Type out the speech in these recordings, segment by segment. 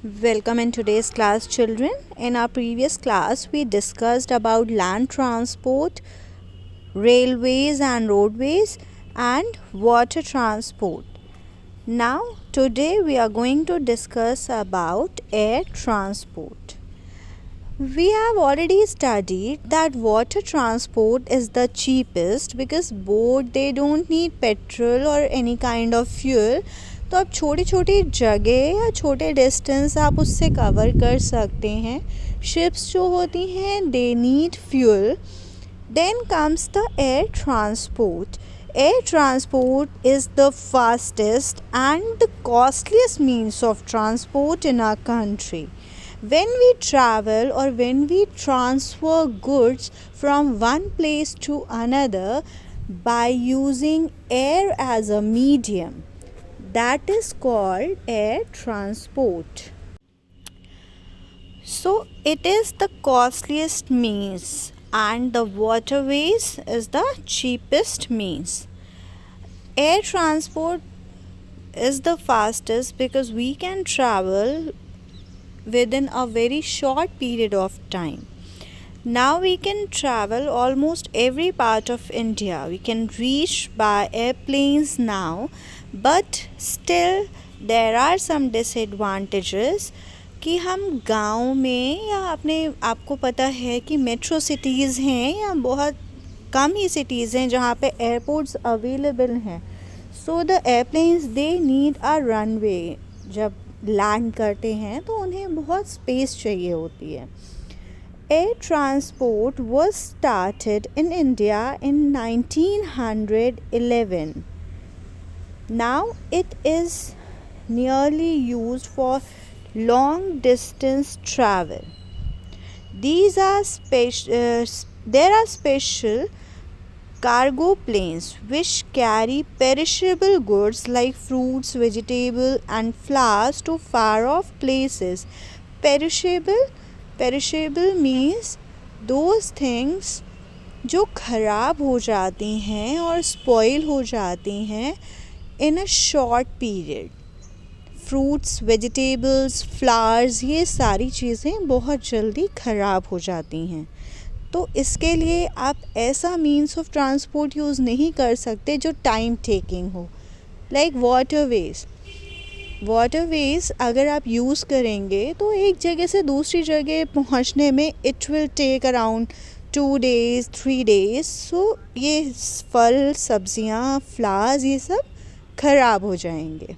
Welcome in today's class, children. In our previous class, we discussed about land transport, railways and roadways, and water transport. Now, today we are going to discuss about air transport. We have already studied that water transport is the cheapest because boat they don't need petrol or any kind of fuel. तो आप छोटी छोटी जगह या छोटे distance आप उससे cover कर सकते हैं. शिप्स जो होती हैं they need fuel. Then comes the air transport. Air transport is the fastest and the costliest means of transport in our country. When we travel or when we transfer goods from one place to another by using air as a medium, that is called air transport. So it is the costliest means and the waterways is the cheapest means. Air transport is the fastest because we can travel within a very short period of time. Now we can travel almost every part of India. We can reach by airplanes now, but still there are some disadvantages कि हम गांव में या अपने आपको पता है कि मेट्रो सिटीज़ हैं या बहुत कम ही सिटीज़ हैं जहाँ पे एयरपोर्ट्स अवेलेबल हैं. So the airplanes they need a runway. जब लैंड करते हैं तो उन्हें बहुत स्पेस चाहिए होती है. Air transport was started in India in 1911. Now it is nearly used for long distance travel. There are special cargo planes which carry perishable goods like fruits, vegetables and flowers to far off places. Perishable means those things जो ख़राब हो जाती हैं और spoil हो जाती हैं in a short period. Fruits, vegetables, flowers ये सारी चीज़ें बहुत जल्दी ख़राब हो जाती हैं. तो इसके लिए आप ऐसा मीन्स ऑफ ट्रांसपोर्ट यूज़ नहीं कर सकते जो टाइम टेकिंग हो. लाइक वाटरवेज़ अगर आप यूज़ करेंगे तो एक जगह से दूसरी जगह पहुंचने में it will take around 2 days 3 days. So ये फल, सब्जियां, फ्लावर्स ये सब ख़राब हो जाएंगे.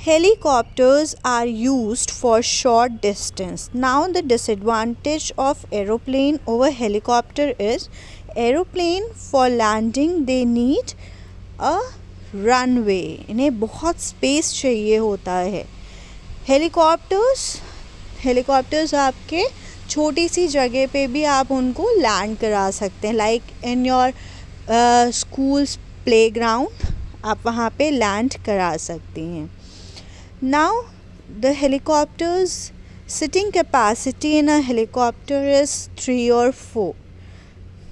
Helicopters are used for short distance. Now the disadvantage of aeroplane over helicopter is aeroplane for landing they need a runway. इन्हें बहुत स्पेस चाहिए होता है. हेलीकॉप्टर्स आपके छोटी सी जगह पे भी आप उनको लैंड करा सकते हैं. Like in your schools playground आप वहाँ पे लैंड करा सकती हैं. Now the helicopters sitting capacity in a helicopter is 3 or 4.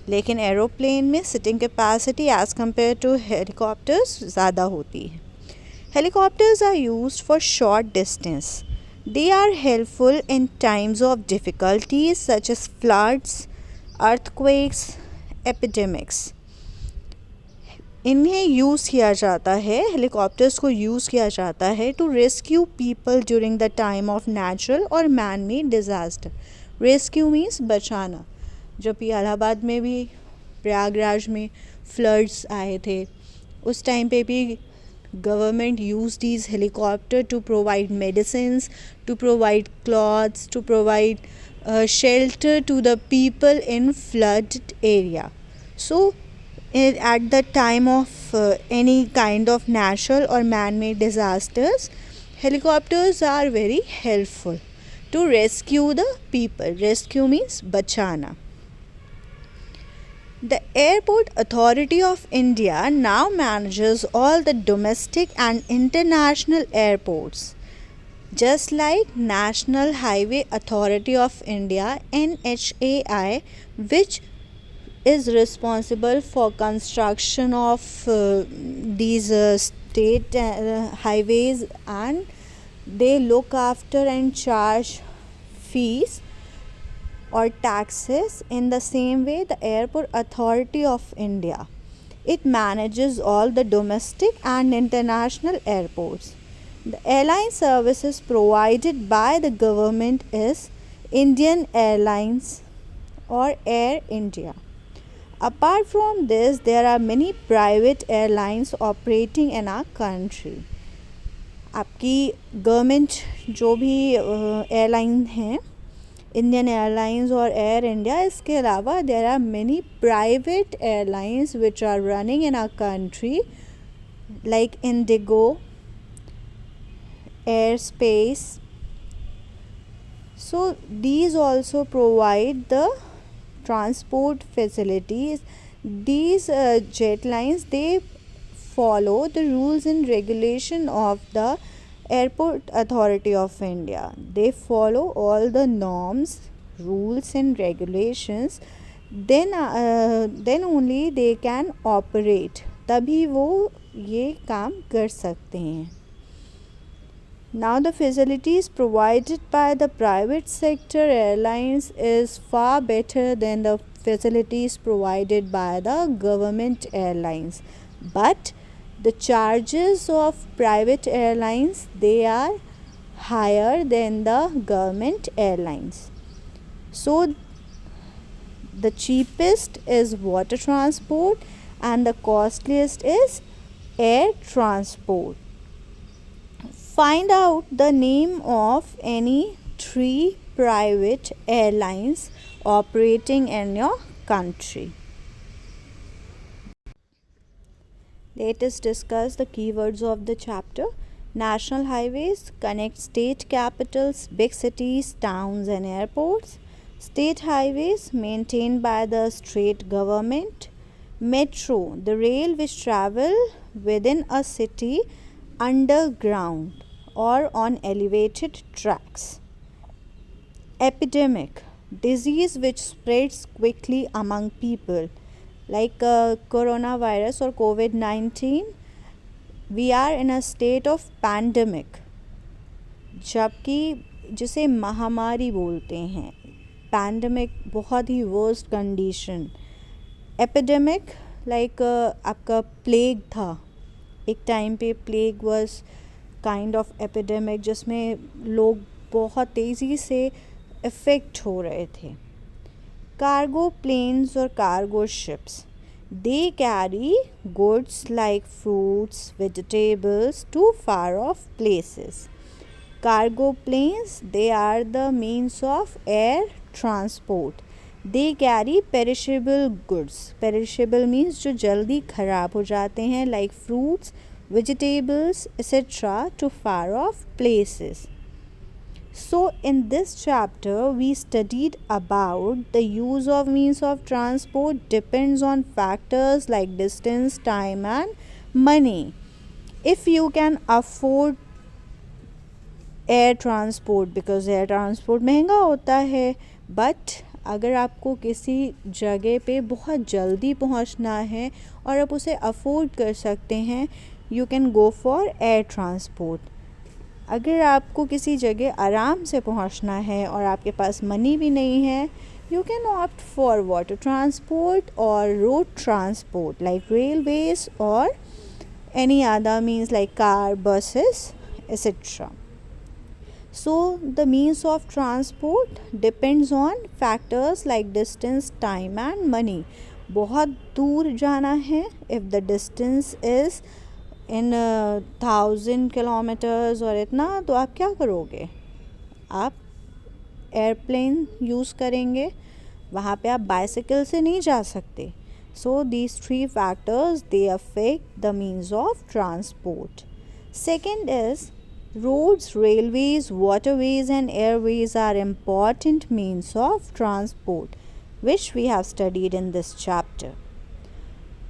लेकिन एरोप्लेन में seating capacity as compare to helicopters ज़्यादा होती है. Helicopters are used for short distance. They are helpful in times of difficulties such as floods, earthquakes, epidemics. इन्हें use किया जाता है, helicopters को यूज़ किया जाता है to rescue people during the time of natural और man made disaster. Rescue means बचाना. जब इलाहाबाद में भी, प्रयागराज में फ्लड्स आए थे उस टाइम पे भी government use these helicopter to provide medicines, to provide clothes, to provide shelter to the people in flooded area. So at the time of any kind of natural or man-made disasters, helicopters are very helpful to rescue the people. Rescue means bachana. The Airport Authority of India now manages all the domestic and international airports. Just like National Highway Authority of India NHAI, which is responsible for construction of these state highways and They look after and charge fees or taxes in the same way the Airport Authority of India. It manages all the domestic and international airports. The airline services provided by the government is Indian Airlines or Air India. Apart from this, there are many private airlines operating in our country. आपकी government जो भी airline हैं, Indian Airlines और Air India, इसके अलावा there are many private airlines which are running in our country like IndiGo, air space. So these also provide the transport facilities. These jet lines, they follow the rules and regulation of the Airport Authority of India. They follow all the norms, rules and regulations. Then only they can operate. तभी वो ये काम कर सकते हैं. Now the facilities provided by the private sector airlines is far better than the facilities provided by the government airlines. But the charges of private airlines, they are higher than the government airlines. So the cheapest is water transport and the costliest is air transport. Find out the name of any 3 private airlines operating in your country. Let us discuss the keywords of the chapter. National highways connect state capitals, big cities, towns and airports. State highways maintained by the state government. Metro, the rail which travel within a city underground or on elevated tracks. Epidemic, disease which spreads quickly among people like coronavirus or COVID-19. We are in a state of pandemic, जबकि जिसे महामारी बोलते हैं. Pandemic बहुत ही worst condition. Epidemic like आपका plague था, एक टाइम पे plague was kind of epidemic जिसमें लोग बहुत तेज़ी से इफ़ेक्ट हो रहे थे. कार्गो प्लेन्स और cargo ships, they carry goods like fruits, vegetables to far off places. Cargo planes, they are the means of air transport. They carry perishable goods. Perishable means जो जल्दी ख़राब हो जाते हैं like fruits, vegetables, etc. to far off places. So in this chapter we studied about the use of means of transport depends on factors like distance, time and money. If you can afford air transport, because air transport महंगा होता है, but अगर आपको किसी जगह पे बहुत जल्दी पहुंचना है और आप उसे अफोर्ड कर सकते हैं, you can go for air transport. अगर आपको किसी जगह आराम से पहुंचना है और आपके पास मनी भी नहीं है, you can opt for water transport or road transport like railways or any other means like car, buses, etc. So the means of transport depends on factors like distance, time and money. बहुत दूर जाना है, if the distance is in 1000 kilometers और इतना, तो आप क्या करोगे? आप एयरप्लेन यूज़ करेंगे. वहाँ पे आप बाइसिकल से नहीं जा सकते. So these 3 factors, they affect the means of transport. Second is roads, railways, waterways and airways are important means of transport which we have studied in this chapter.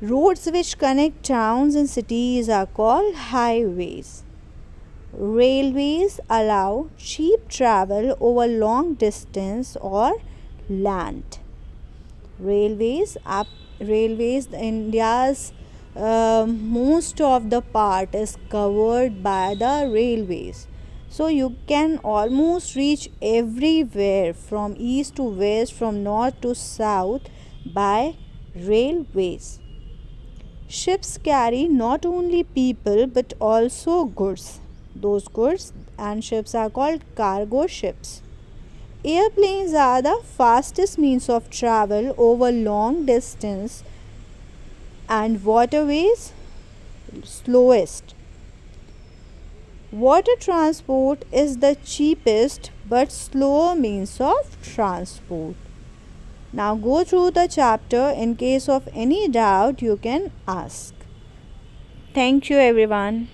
Roads which connect towns and cities are called highways. Railways allow cheap travel over long distance or land. Railways, India's most of the part is covered by the railways. So you can almost reach everywhere from east to west, from north to south by railways. Ships carry not only people but also goods. Those goods and ships are called cargo ships. Airplanes are the fastest means of travel over long distance and waterways slowest. Water transport is the cheapest but slower means of transport. Now go through the chapter. In case of any doubt, you can ask. Thank you, everyone.